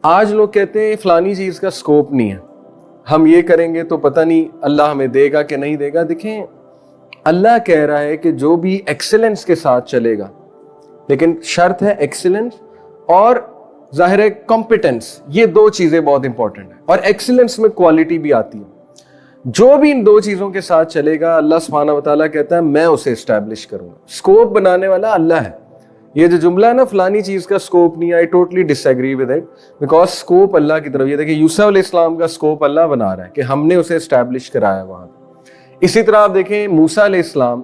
آج لوگ کہتے ہیں فلانی چیز کا سکوپ نہیں ہے, ہم یہ کریں گے تو پتہ نہیں اللہ ہمیں دے گا کہ نہیں دے گا. دیکھیں اللہ کہہ رہا ہے کہ جو بھی ایکسلنس کے ساتھ چلے گا, لیکن شرط ہے ایکسلنس اور ظاہر ہے کمپیٹنس, یہ دو چیزیں بہت امپورٹنٹ ہیں. اور ایکسلنس میں کوالٹی بھی آتی ہے. جو بھی ان دو چیزوں کے ساتھ چلے گا اللہ سبحانہ و تعالیٰ کہتا ہے میں اسے اسٹیبلش کروں گا. سکوپ بنانے والا اللہ ہے. یہ جو جملہ ہے نا فلانی چیز کا سکوپ نہیں, I totally disagree with it, because scope اللہ کی طرف. یہ دیکھیں یوسف علیہ السلام کا سکوپ اللہ بنا رہا ہے کہ ہم نے اسے اسٹیبلش کرایا وہاں. اسی طرح آپ دیکھیں موسیٰ علیہ السلام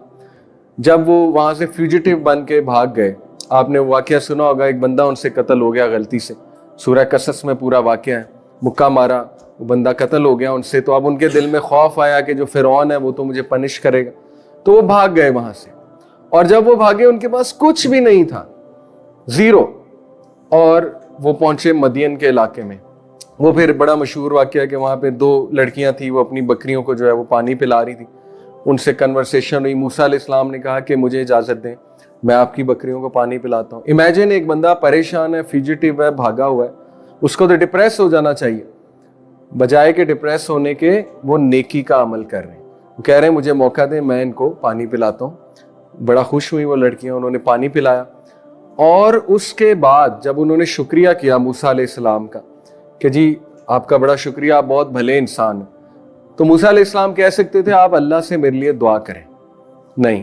جب وہ وہاں سے فیوجیٹیو بن کے بھاگ گئے, آپ نے واقعہ سنا ہوگا, ایک بندہ ان سے قتل ہو گیا غلطی سے, سورہ قصص میں پورا واقعہ ہے, مکہ مارا, وہ بندہ قتل ہو گیا ان سے. تو اب ان کے دل میں خوف آیا کہ جو فرعون ہے وہ تو مجھے پنش کرے گا, تو وہ بھاگ گئے وہاں سے. اور جب وہ بھاگے ان کے پاس کچھ بھی نہیں تھا, زیرو, اور وہ پہنچے مدین کے علاقے میں. وہ پھر بڑا مشہور واقعہ ہے کہ وہاں پہ 2 لڑکیاں تھیں, وہ اپنی بکریوں کو جو ہے وہ پانی پلا رہی تھی. ان سے کنورسیشن ہوئی, موسیٰ علیہ السلام نے کہا کہ مجھے اجازت دیں میں آپ کی بکریوں کو پانی پلاتا ہوں. امیجن ایک بندہ پریشان ہے, فیوجیٹیو ہے, بھاگا ہوا ہے, اس کو تو ڈپریس ہو جانا چاہیے, بجائے کہ ڈپریس ہونے کے وہ نیکی کا عمل کر رہے ہیں. وہ کہہ رہے ہیں مجھے موقع دیں میں ان کو پانی پلاتا ہوں. بڑا خوش ہوئی وہ لڑکیاں, انہوں نے پانی پلایا. اور اس کے بعد جب انہوں نے شکریہ کیا موسیٰ علیہ السلام کا کہ جی آپ کا بڑا شکریہ, آپ بہت بھلے انسان ہیں, تو موسیٰ علیہ السلام کہہ سکتے تھے آپ اللہ سے میرے لیے دعا کریں. نہیں,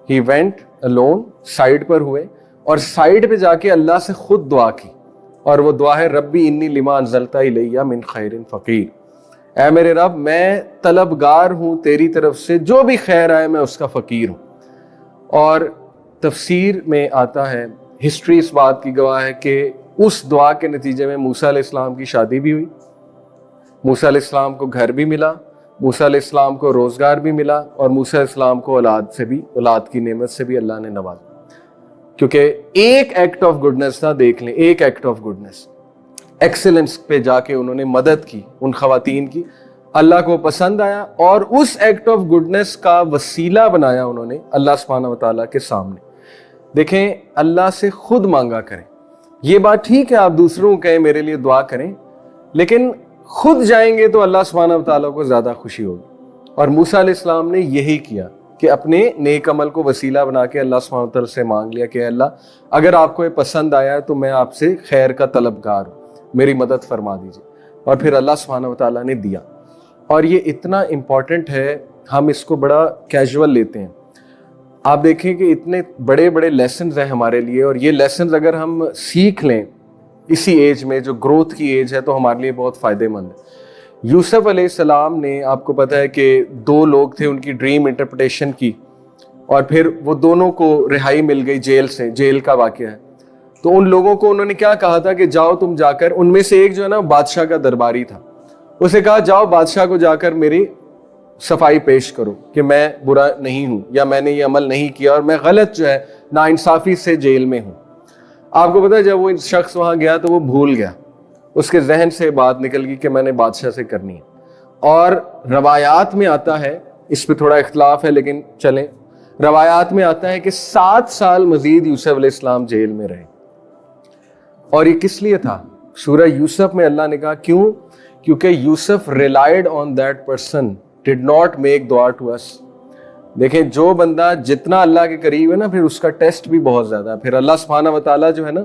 ہی وینٹ الون, سائڈ پر ہوئے اور سائڈ پہ جا کے اللہ سے خود دعا کی. اور وہ دعا ہے ربی انی لما انزلت الی من خیر فقیر, اے میرے رب میں طلبگار ہوں تیری طرف سے, جو بھی خیر آئے میں اس کا فقیر ہوں. اور تفسیر میں آتا ہے, ہسٹری اس بات کی گواہ ہے کہ اس دعا کے نتیجے میں موسیٰ علیہ السلام کی شادی بھی ہوئی, موسیٰ علیہ السلام کو گھر بھی ملا, موسیٰ علیہ السلام کو روزگار بھی ملا, اور موسیٰ علیہ السلام کو اولاد کی نعمت سے بھی اللہ نے نوازا. کیونکہ ایک ایکٹ آف گڈنس تھا, دیکھ لیں ایک ایکٹ آف گڈنس, ایکسلنس پہ جا کے انہوں نے مدد کی ان خواتین کی, اللہ کو پسند آیا, اور اس ایکٹ آف گڈنس کا وسیلہ بنایا انہوں نے اللہ سبحانہ و تعالیٰ کے سامنے. دیکھیں اللہ سے خود مانگا کریں. یہ بات ٹھیک ہے آپ دوسروں کو کہیں میرے لیے دعا کریں, لیکن خود جائیں گے تو اللہ سبحانہ و تعالیٰ کو زیادہ خوشی ہوگی. اور موسیٰ علیہ السلام نے یہی کیا کہ اپنے نیک عمل کو وسیلہ بنا کے اللہ سبحانہ و تعالیٰ سے مانگ لیا کہ اللہ اگر آپ کو یہ پسند آیا ہے تو میں آپ سے خیر کا طلبگار ہوں, میری مدد فرما دیجیے. اور پھر اللہ سبحانہ و تعالیٰ نے دیا. اور یہ اتنا امپورٹنٹ ہے, ہم اس کو بڑا کیجول لیتے ہیں. آپ دیکھیں کہ اتنے بڑے بڑے لیسنز ہیں ہمارے لیے, اور یہ لیسنز اگر ہم سیکھ لیں اسی ایج میں جو گروتھ کی ایج ہے تو ہمارے لیے بہت فائدے مند ہے. یوسف علیہ السلام نے, آپ کو پتہ ہے کہ 2 لوگ تھے, ان کی ڈریم انٹرپریٹیشن کی, اور پھر وہ دونوں کو رہائی مل گئی جیل سے, جیل کا واقعہ ہے. تو ان لوگوں کو انہوں نے کیا کہا تھا کہ جاؤ تم جا کر, ان میں سے ایک جو ہے نا بادشاہ کا درباری تھا, اسے کہا جاؤ بادشاہ کو جا کر میری صفائی پیش کرو کہ میں برا نہیں ہوں, یا میں نے یہ عمل نہیں کیا, اور میں غلط جو ہے ناانصافی سے جیل میں ہوں. آپ کو پتا ہے جب وہ شخص وہاں گیا تو وہ بھول گیا, اس کے ذہن سے بات نکل گئی کہ میں نے بادشاہ سے کرنی ہے. اور روایات میں آتا ہے, اس پہ تھوڑا اختلاف ہے لیکن چلیں, روایات میں آتا ہے کہ 7 سال مزید یوسف علیہ السلام جیل میں رہے. اور یہ کس لیے تھا؟ سورہ یوسف میں اللہ نے کہا کیوں؟ کیونکہ یوسف relied on that person, did not make dua to us. دیکھیں جو بندہ جتنا اللہ کے قریب ہے نا, پھر اس کا ٹیسٹ بھی بہت زیادہ ہے. پھر اللہ سبحانہ و تعالیٰ جو ہے نا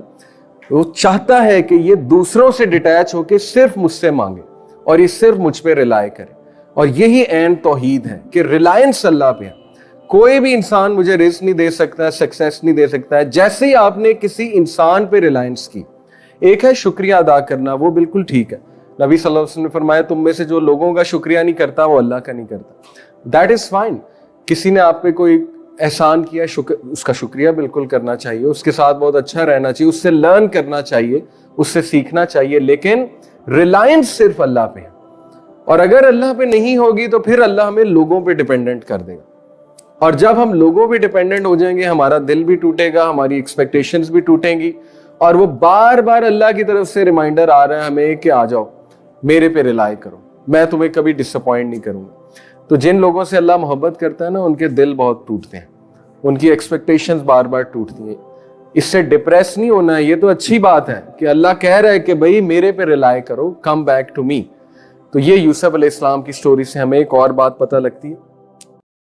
وہ چاہتا ہے کہ یہ دوسروں سے ڈیٹیچ ہو کے صرف مجھ سے مانگے, اور یہ صرف مجھ پہ ریلائی کرے. اور یہی عین توحید ہے کہ ریلائنس اللہ پہ ہے. کوئی بھی انسان مجھے رزق نہیں دے سکتا ہے, سکسیس نہیں دے سکتا ہے. جیسے ہی آپ نے کسی انسان پہ ریلائنس کی, ایک ہے شکریہ ادا کرنا, وہ بالکل ٹھیک ہے. نبی صلی اللہ علیہ وسلم نے فرمایا تم میں سے جو لوگوں کا شکریہ نہیں کرتا وہ اللہ کا نہیں کرتا. That is fine. کسی نے آپ پہ کوئی احسان کیا, اس کا شکریہ بالکل کرنا چاہیے, اس کے ساتھ بہت اچھا رہنا چاہیے, اس سے لرن کرنا چاہیے, اس سے سیکھنا چاہیے, لیکن ریلائنس صرف اللہ پہ ہے. اور اگر اللہ پہ نہیں ہوگی تو پھر اللہ ہمیں لوگوں پہ ڈیپینڈنٹ کر دے گا. اور جب ہم لوگوں پہ ڈیپینڈنٹ ہو جائیں گے, ہمارا دل بھی ٹوٹے گا, ہماری ایکسپیکٹیشنز بھی ٹوٹیں گی, اور وہ بار بار اللہ کی طرف سے ریمائنڈر آ رہا ہے ہمیں کہ آ جاؤ میرے پہ ریلائی کرو, میں تمہیں کبھی ڈس اپوائنٹ نہیں کروں گا. تو جن لوگوں سے اللہ محبت کرتا ہے نا, ان کے دل بہت ٹوٹتے ہیں, ان کی ایکسپیکٹیشنز بار بار ٹوٹتی ہیں. اس سے ڈپریس نہیں ہونا ہے. یہ تو اچھی بات ہے کہ اللہ کہہ رہا ہے کہ بھائی میرے پہ ریلائی کرو, کم بیک ٹو می. تو یہ یوسف علیہ السلام کی سٹوری سے ہمیں ایک اور بات پتہ لگتی ہے